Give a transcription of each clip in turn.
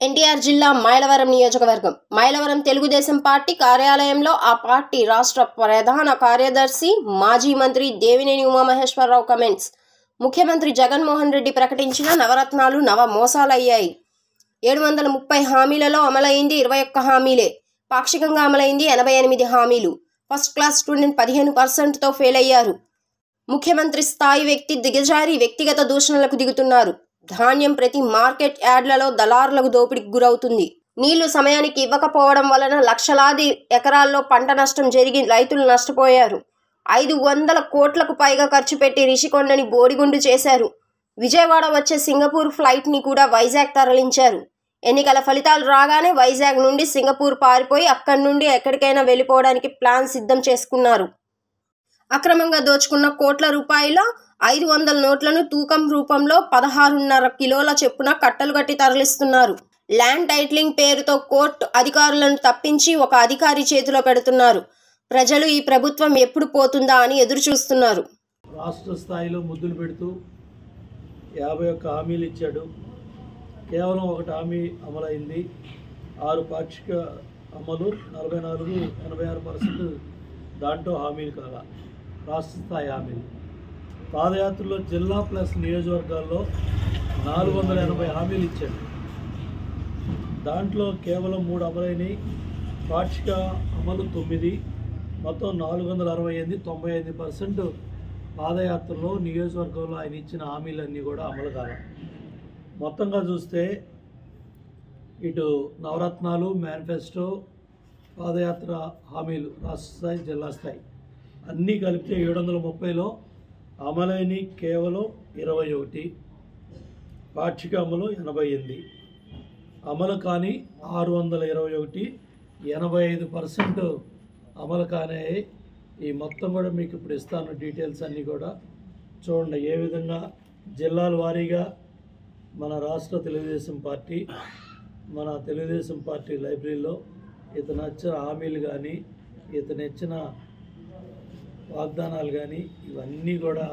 ఎన్టీఆర్ జిల్లా మైలవరం నియోజకవర్గం మైలవరం తెలుగుదేశం పార్టీ కార్యాలయంలో ఆ పార్టీ రాష్ట్ర ప్రధాన కార్యదర్శి మాజీ మంత్రి దేవినేని ఉమామహేశ్వరరావు కమెంట్స్. ముఖ్యమంత్రి జగన్మోహన్ రెడ్డి ప్రకటించిన నవరత్నాలు నవ మోసాలయ్యాయి. 730 హామీలలో అమలైంది 21 హామీలే. పాక్షికంగా అమలైంది 88 హామీలు. ఫస్ట్ క్లాస్ స్టూడెంట్ 15%తో ఫెయిల్ అయ్యారు. ముఖ్యమంత్రి స్థాయి వ్యక్తి దిగజారి వ్యక్తిగత దూషణలకు దిగుతున్నారు. ధాన్యం ప్రతి మార్కెట్ యార్డ్లలో దళారులకు దోపిడీకి గురవుతుంది. నీళ్లు సమయానికి ఇవ్వకపోవడం వలన లక్షలాది ఎకరాల్లో పంట నష్టం జరిగి రైతులు నష్టపోయారు. 500 కోట్లకు పైగా ఖర్చు పెట్టి రిషికొండని బోడిగుండు చేశారు. విజయవాడ వచ్చే సింగపూర్ ఫ్లైట్ని కూడా వైజాగ్ తరలించారు. ఎన్నికల ఫలితాలు రాగానే వైజాగ్ నుండి సింగపూర్ పారిపోయి అక్కడి నుండి ఎక్కడికైనా వెళ్ళిపోవడానికి ప్లాన్ సిద్ధం చేసుకున్నారు. అక్రమంగా దోచుకున్న కోట్ల రూపాయల 500 నోట్లను తూకం రూపంలో 16.5 కిలోల చొప్పున కట్టలు కట్టి తరలిస్తున్నారు. ల్యాండ్ టైటిలింగ్ పేరుతో కోర్టు అధికారులను తప్పించి ఒక అధికారి చేతిలో పెడుతున్నారు. ప్రజలు ఈ ప్రభుత్వం ఎప్పుడు పోతుందా అని ఎదురు చూస్తున్నారు. రాష్ట్ర స్థాయిలో ముద్దులు పెడుతూ 51 హామీలు ఇచ్చాడు. కేవలం ఒకటి హామీ అమలైంది. 6 పాక్షిక అమలు, 44, 86% దాంట్లో హామీలు కాగా రాష్ట్ర స్థాయి హామీలు. పాదయాత్రలో జిల్లా ప్లస్ నియోజకవర్గాల్లో 480 హామీలు ఇచ్చాడు. దాంట్లో కేవలం 3 అమలైనవి. పాక్షిక అమలు 9, మొత్తం 468, 95% పాదయాత్రలో నియోజకవర్గంలో ఆయన ఇచ్చిన హామీలన్నీ కూడా అమలు కావాలి. మొత్తంగా చూస్తే ఇటు నవరత్నాలు, మేనిఫెస్టో, పాదయాత్ర హామీలు రాష్ట్ర స్థాయి, జిల్లా స్థాయి అన్నీ కలిపితే 730లో అమలైన కేవలం 21, పాక్షిక అమలు 88, అమలు కానీ 621, 85% అమలు కానీ. ఈ మొత్తం కూడా మీకు ఇప్పుడు ఇస్తాను డీటెయిల్స్ అన్నీ కూడా చూడండి. ఏ విధంగా జిల్లాల వారీగా మన రాష్ట్ర తెలుగుదేశం పార్టీ లైబ్రరీలో ఇతను ఇచ్చిన హామీలు కానీ, ఇతను ఇచ్చిన వాగ్దానాలు కానీ ఇవన్నీ కూడా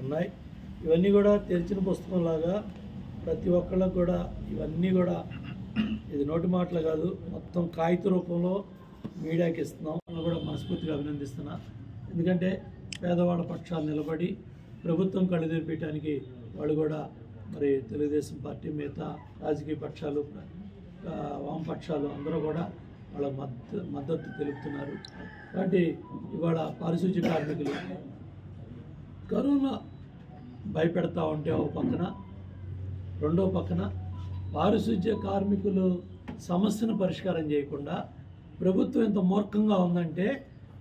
ఉన్నాయి. ఇవన్నీ కూడా తెరిచిన పుస్తకంలాగా ప్రతి ఒక్కళ్ళకు కూడా ఇవన్నీ కూడా ఇది నోటి మాటలు కాదు, మొత్తం కాగిత రూపంలో మీడియాకి ఇస్తున్నాం. వాళ్ళు కూడా మనస్ఫూర్తిగా అభినందిస్తున్నా. ఎందుకంటే పేదవాళ్ళ పక్షాలు నిలబడి ప్రభుత్వం కళ్ళు తెరిపించడానికి వాళ్ళు కూడా మరి తెలుగుదేశం పార్టీ, మిగతా రాజకీయ పక్షాలు, వామపక్షాలు అందరూ కూడా వాళ్ళ మద్దతు తెలుపుతున్నారు. కాబట్టి ఇవాళ పారిశుద్ధ్య కార్మికులు కరోనా భయపెడతా ఉంటే ఒక పక్కన, రెండో పక్కన పారిశుద్ధ్య కార్మికులు సమస్యను పరిష్కారం చేయకుండా ప్రభుత్వం ఎంత మూర్ఖంగా ఉందంటే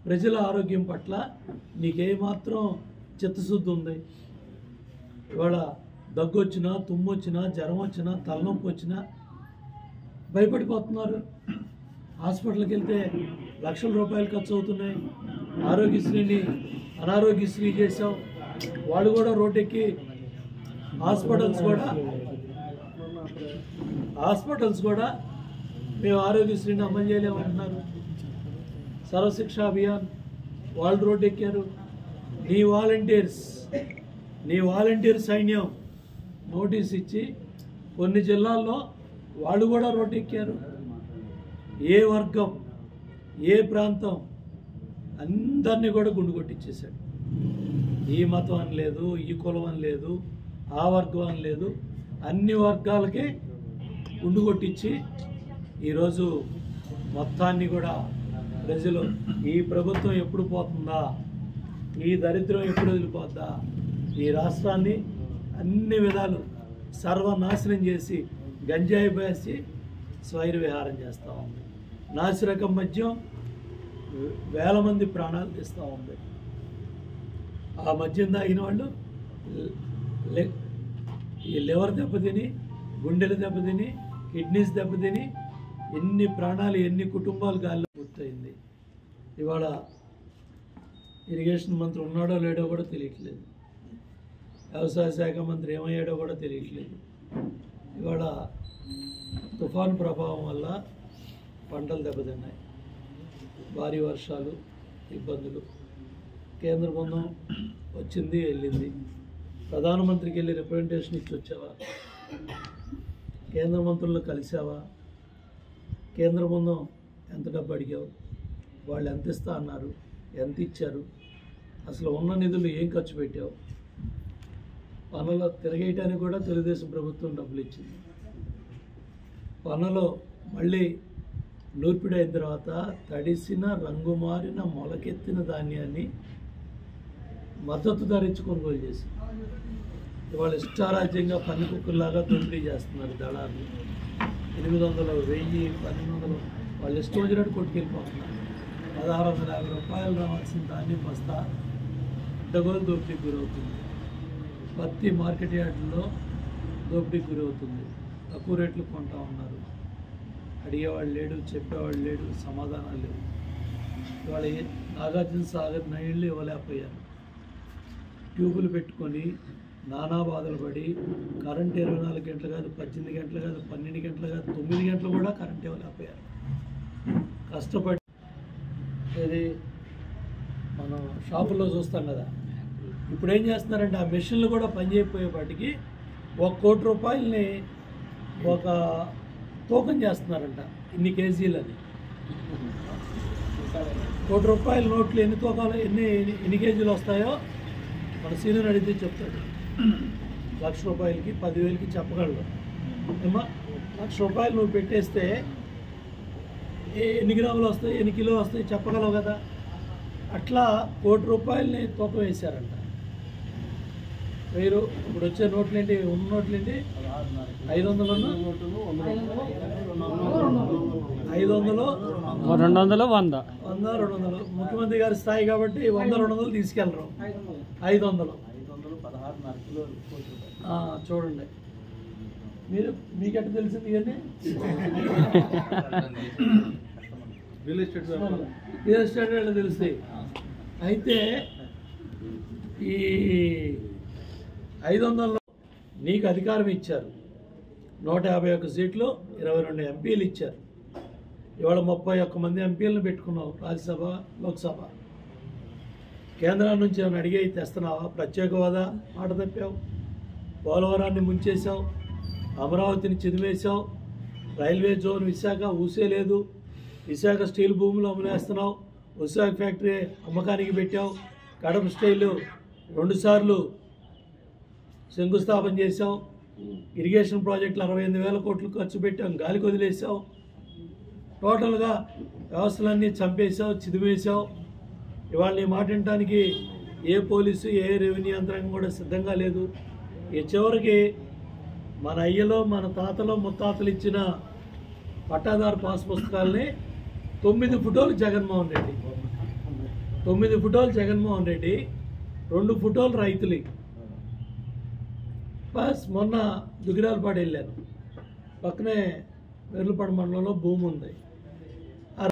ప్రజల ఆరోగ్యం పట్ల నీకేమాత్రం చిత్తశుద్ధి ఉంది? ఇవాళ దగ్గు వచ్చినా, తుమ్ము వచ్చినా, జ్వరం వచ్చినా, తలనొప్పి వచ్చినా భయపడిపోతున్నారు. హాస్పిటల్కి వెళ్తే లక్షల రూపాయలు ఖర్చు అవుతున్నాయి. ఆరోగ్యశ్రీని అనారోగ్యశ్రీ చేసావు. వాళ్ళు కూడా రోడ్డెక్కి హాస్పిటల్స్ కూడా మేము ఆరోగ్యశ్రీని అమలు చేయలేమంటున్నారు. సర్వశిక్ష అభియాన్ వాళ్ళు రోడ్డు ఎక్కారు. నీ వాలంటీర్ సైన్యం నోటీస్ ఇచ్చి కొన్ని జిల్లాల్లో వాళ్ళు కూడా రోడ్డు ఎక్కారు. ఏ వర్గం, ఏ ప్రాంతం అందరినీ కూడా గుండు కొట్టించేశాడు. ఈ మతం అని లేదు, ఈ కులం అని లేదు, ఆ వర్గం అని లేదు, అన్ని వర్గాలకి గుండు కొట్టించి ఈరోజు మొత్తాన్ని కూడా ప్రజలు ఈ ప్రభుత్వం ఎప్పుడు పోతుందా, ఈ దరిద్రం ఎప్పుడు వదిలిపోద్దా, ఈ రాష్ట్రాన్ని అన్ని విధాలు సర్వనాశనం చేసి గంజాయి వేసి స్వైర విహారం చేస్తూ ఉంది. నాసిరకం మద్యం వేల మంది ప్రాణాలు తీస్తూ ఉంది. ఆ మద్యం తాగిన వాళ్ళు ఈ లివర్ దెబ్బతిని, గుండెలు దెబ్బతిని, కిడ్నీస్ దెబ్బతిని ఎన్ని ప్రాణాలు, ఎన్ని కుటుంబాలు గాల్లో పూర్తయింది. ఇవాళ ఇరిగేషన్ మంత్రి ఉన్నాడో లేడో కూడా తెలియట్లేదు. వ్యవసాయ శాఖ మంత్రి ఏమయ్యాడో కూడా తెలియట్లేదు. ఇవాళ తుఫాను ప్రభావం వల్ల పంటలు దెబ్బతిన్నాయి. భారీ వర్షాలు, ఇబ్బందులు. కేంద్ర బృందం వచ్చింది, వెళ్ళింది. ప్రధానమంత్రికి వెళ్ళి రిప్రజెంటేషన్ ఇచ్చి వచ్చావా? కేంద్ర మంత్రులను కలిసావా? కేంద్ర బృందం ఎంత డబ్బు అడిగావు? వాళ్ళు ఎంత ఇస్తా అన్నారు? ఎంత ఇచ్చారు? అసలు ఉన్న నిధులు ఏం ఖర్చు పెట్టావు? పనులు తిరగేయటానికి కూడా తెలుగుదేశం ప్రభుత్వం డబ్బులు ఇచ్చింది. పనులు మళ్ళీ నూర్పిడి అయిన తర్వాత తడిసిన రంగు మారిన మొలకెత్తిన ధాన్యాన్ని మద్దతు ధర ఇచ్చి కొనుగోలు చేసి ఇవాళ ఇష్టారాజ్యంగా పన్ని కుక్కల్లాగా దోపిడీ చేస్తున్నారు దళారులు. 800, 1000, 1200 వాళ్ళు ఇష్టం వచ్చినట్టు కొట్టుకెళ్ళిపోతున్నారు. 1650 రూపాయలు రావాల్సిన ధాన్యం బస్తా అడ్డగోలు దోపిడీకి గురవుతుంది. పత్తి మార్కెట్ యార్డుల్లో దోపిడీకి గురవుతుంది. తక్కువ రేట్లు కొంటా ఉన్నారు. అడిగేవాళ్ళు లేడు, చెప్పేవాళ్ళు లేడు, సమాధానాలు లేవు. ఇవాళ నాగార్జున సాగర్ నీళ్ళు ఇవ్వలేకపోయారు. ట్యూబులు పెట్టుకొని నానా బాధలు పడి కరెంట్ 24 గంటలు కాదు, 18 గంటలు కాదు, 12 గంటలు కాదు, 9 గంటలు కూడా కరెంట్ ఇవ్వలేకపోయారు. కష్టపడి ఇది మనం షాపుల్లో చూస్తాం కదా, ఇప్పుడు ఏం చేస్తున్నారంటే ఆ మెషిన్లు కూడా పనిచేయకపోయేపాటికి 1 కోటి రూపాయలని ఒక తూకం చేస్తున్నారంట. ఇన్ని కేజీలని 1 కోటి రూపాయల నోట్లు ఎన్ని తూకాలు ఎన్ని కేజీలు వస్తాయో మన సీనియర్ అడిగితే చెప్తాడు. 1,00,000 రూపాయలకి 10,000కి చెప్పగలడు. ఏమా 1,00,000 రూపాయలు నువ్వు పెట్టేస్తే ఎన్ని గ్రాములు వస్తాయి, ఎన్ని కిలోలు వస్తాయి చెప్పగలవు కదా. అట్లా 1 కోటి రూపాయలని తూకం వేశారంట. మీరు ఇప్పుడు వచ్చే నోట్లు ఏంటి, ఉన్న నోట్లు ఏంటి 500, 200, 100, 200. ముఖ్యమంత్రి గారి స్థాయి కాబట్టి 100, 200 తీసుకెళ్ళరు. 500 చూడండి. మీకెట్ట తెలిసింది ఇవన్నీ? రియల్ ఎస్టేట్ వాళ్ళు తెలుస్తాయి. అయితే ఈ 500లో నీకు అధికారం ఇచ్చారు. 151 సీట్లు, 22 ఎంపీలు ఇచ్చారు. ఇవాళ 31 మంది ఎంపీలను పెట్టుకున్నావు రాజ్యసభ, లోక్సభ. కేంద్రం నుంచి ఏమైనా అడిగి తెస్తున్నావా? ప్రత్యేక హోదా మాట తప్పావు, పోలవరాన్ని ముంచేశావు, అమరావతిని చిదిమేశావు, రైల్వే జోన్ విశాఖ ఊసేలేదు, విశాఖ స్టీల్ భూములు అమ్ములేస్తున్నావు, విశాఖ ఫ్యాక్టరీ అమ్మకానికి పెట్టావు, కడప స్టైలు 2 సార్లు శంకుస్థాపన చేశావు, ఇరిగేషన్ ప్రాజెక్టులు 68,000 కోట్లు ఖర్చు పెట్టాం, గాలికి వదిలేసావు. టోటల్గా వ్యవస్థలన్నీ చంపేశావు, చిదిమేశావు. ఇవాళ నీ మాట వినడానికి ఏ పోలీసు, ఏ రెవెన్యూ యంత్రాంగం కూడా సిద్ధంగా లేదు. ఈ చివరికి మన అయ్యలో, మన తాతలో, ముత్తాతలు ఇచ్చిన పట్టాదారు పాస్ పుస్తకాలని 9 ఫోటోలు జగన్మోహన్ రెడ్డి, 9 ఫోటోలు జగన్మోహన్ రెడ్డి, 2 ఫోటోలు రైతులు. బస్ మొన్న దుగ్గిరాలపాడు వెళ్ళాను. పక్కనే వెర్లపాడు మండలంలో భూమి ఉంది.